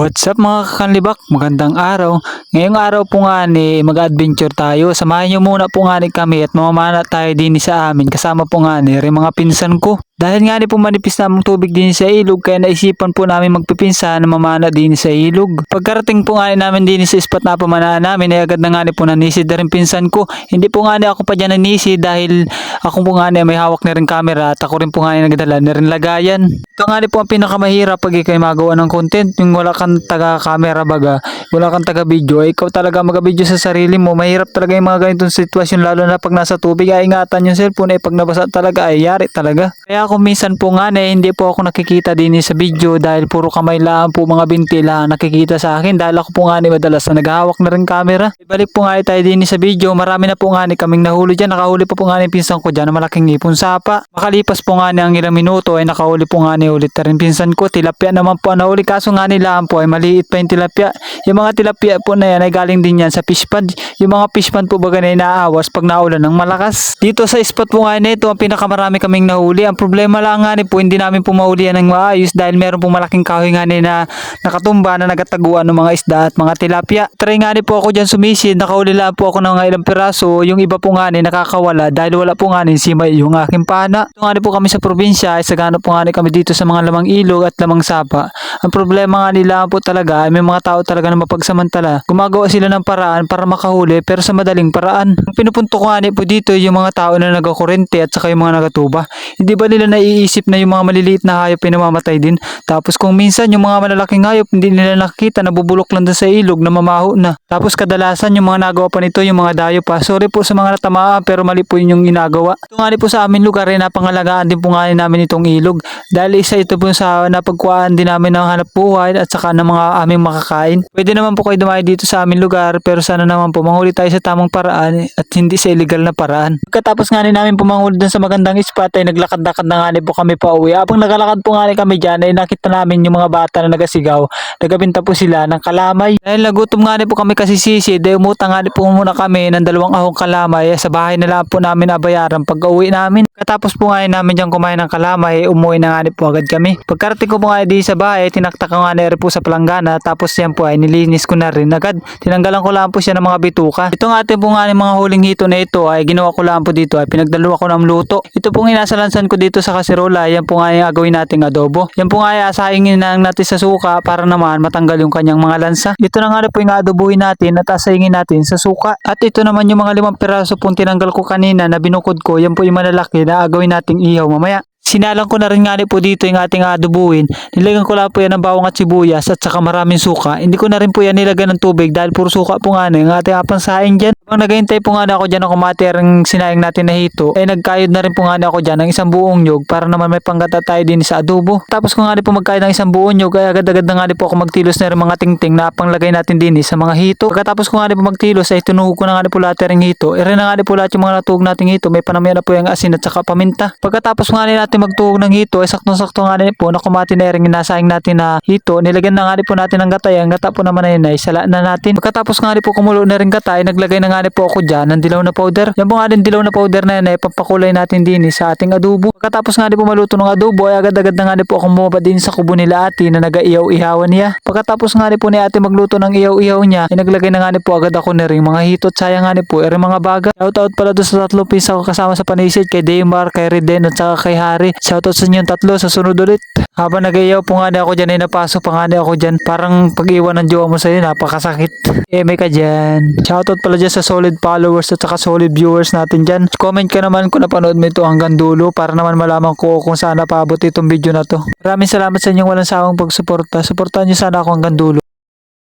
What's up mga kakanlibak? Magandang araw. Ngayong araw po nga ni mag-adventure tayo. Samahan nyo muna po nga ni kami at mamamana tayo din sa amin. Kasama po nga ni mga pinsan ko. Dahil nga ni po manipis na ang tubig din sa ilog, kaya naisipan po namin magpipinsa na mamana din sa ilog. Pagkarating po nga namin din sa spot na pamanaan namin, ay agad na nga ni po nanisid na rin pinsan ko. Hindi po nga ni ako pa dyan nanisid dahil ako po nga ni may hawak na rin camera at ako rin po nga ni nagdala na rin lagayan. Ito nga ni po ang pinakamahirap pag ikay magawa ng content, yung wala kang taga-camera baga, wala kang taga-video, ikaw talaga mag-video sa sarili mo. Mahirap talaga yung mga ganitong sitwasyon, lalo na pag nasa tubig. Ay ingatan yung cellphone, ay pag nabasa talaga ay yari talaga. Kaya ako minsan po nga na hindi po ako nakikita din sa video dahil puro kamay lang po, mga binti lang nakikita sa akin dahil ako po nga ni madalas na naghahawak na rin camera. Ibalik po nga tayo din sa video. Marami na po nga ni kaming nahuli dyan. Nakahuli pa po nga ni pinsan ko dyan na malaking ipon sapa. Makalipas po nga ni ang ilang minuto ay nakahuli po nga ni ulit na rin pinsan ko. Tilapia naman po ang nahuli, kaso nga nila po ay maliit pa yung tilapia. Yung mga tilapia po na yan ay galing din yan sa fish pond. Yung mga fish pond po baga na inaawas pag naulan ng malakas. Dito sa spot po nga nito ang pinakamarami kaming nahuli. Ang problema lang nga ni po, hindi namin po mahulihan ng maayos dahil meron pong malaking kahoy nga ni na nakatumba na nagataguan ng mga isda at mga tilapia. Try nga ni po ako dyan sumisid, nakahuli lang po ako ng ilang piraso. Yung iba po nga ni nakakawala dahil wala po nga ni simay yung aking pana. Ito nga ni po kami sa probinsya, ay sagana po nga ni kami dito sa mga lamang ilog at lamang sapa. Ang problema nga nila po talaga ay may mga tao talaga na mapagsamantala. Gumagawa sila ng paraan para makahuli pero sa madaling paraan. Ang pinupunto ko nga ni po dito yung mga tao na nagakurente at saka yung mga nagatuba. Hindi ba nila naiisip na yung mga maliliit na hayop ay namamatay din? Tapos kung minsan yung mga malalaking hayop hindi nila nakikita, nabubulok lang doon sa ilog na mamaho na. Tapos kadalasan yung mga nagawa pa nito yung mga dayo pa. Sorry po sa mga natamaan pero mali po yung ginagawa. Ito nga po sa amin lugar ay napangalagaan din po nga namin itong ilog. Dahil isa ito po sa napagkuhaan din namin ng hanap buhay at saka ng mga aming makakain. Pwede naman po kayo dumayo dito sa amin lugar pero sana naman po manghuli tayo sa tamang paraan at hindi sa illegal na paraan. Pagkatapos nga namin pumanghuli dun sa magandang spot ay naglakad-lakad na nga po kami pa uwi. Habang nagalakad po nga kami dyan ay nakita namin yung mga bata na nagasigaw. Nagabinta po sila ng kalamay. Dahil nagutom nga po kami kasi sisi, dahil umutang nga po muna kami ng 2 ahong kalamay. Sa bahay na lang po namin nabayaran pag uwi namin. Katapos po nga namin dyan kumain ng kalamay, umuwi na nga po agad kami. Pagkarating ko po nga di sa bahay, tinaktak ko nga rin po sa palanggana. Tapos yan po ay nilinis ko na rin agad. Tinanggalan ko lang po siya ng mga bituka. Ito nga po nga mga huling hito na ito ay ginawa ko lang po dito ay pinagdalawa ko ng luto. Ito pong inasalansan ko dito sa kaserola. Yan po nga yung agawin nating adobo. Yan po nga asahingin na natin sa suka para naman matanggal yung kanyang mga lansa. Ito na nga po yung adobuhin natin at asahingin natin sa suka. At ito naman yung mga 5 piraso pong tinanggal ko kanina na binukod ko. Yan po yung malalaki na agawin nating ihaw mamaya. Sinalang ko na rin nga po dito yung ating adobuhin. Nilagyan ko lang po yan ng bawang at sibuyas at saka maraming suka. Hindi ko na rin po yan nilagyan ng tubig dahil puro suka po nga yung ating apang saing dyan. Habang naghihintay po nga ako dyan ng kumati ang sinayang natin na hito, ay nagkayod na rin po nga ako dyan ng isang buong nyog para naman may panggata tayo din sa adobo. Tapos ko nga po magkayod ng isang buong nyog ay agad-agad na nga po ako magtilos na rin mga tingting na panglagay natin din sa mga hito. Pagkatapos ko nga po magtilos ay tinuhog ko na nga po lahat ng hito. Rin na nga po lahat yung mga natuhog nating hito. May panamaya na po yung asin at saka paminta. Pagkatapos nga natin magtuhog ng hito ay saktong-sakto nga po na kumati na rin inasaing natin na hito. Nilagyan na nga po natin ng gatay. Ang gata po naman ay sala na natin. Pagkatapos nga po kumulo na rin gatay, naglagay na nga po ako dyan ng dilaw na powder. Yan po nga din dilaw na powder na yan ay pampakulay natin din sa ating adobo. Pagkatapos nga po maluto ng adobo ay agad-agad na nga po ako bumaba din sa kubo nila ate na nag-iyaw-ihawan niya. Pagkatapos nga po ni ate magluto ng iyaw-ihaw niya ay naglagay na nga po agad ako na rin mga hito at sayang nga po mga baga. Shoutout pala doon sa 3 pisa ko kasama sa panisid, kay Daymar, kay Reden at saka kay Harry. Shoutout sa inyong 3 sa sunod ulit. Habang nag-iyaw po nga ako dyan ay napasok pa nga ako dyan. Parang pag-iwan ng jowa mo sa'yo napakasakit. May ka dyan. Shoutout pala dyan sa solid followers at saka solid viewers natin dyan. Comment ka naman kung napanood mo ito hanggang dulo para naman malaman ko kung saan napabot itong video na to. Maraming salamat sa inyong walang sawang pagsuporta. Suportahan nyo sana ako hanggang dulo.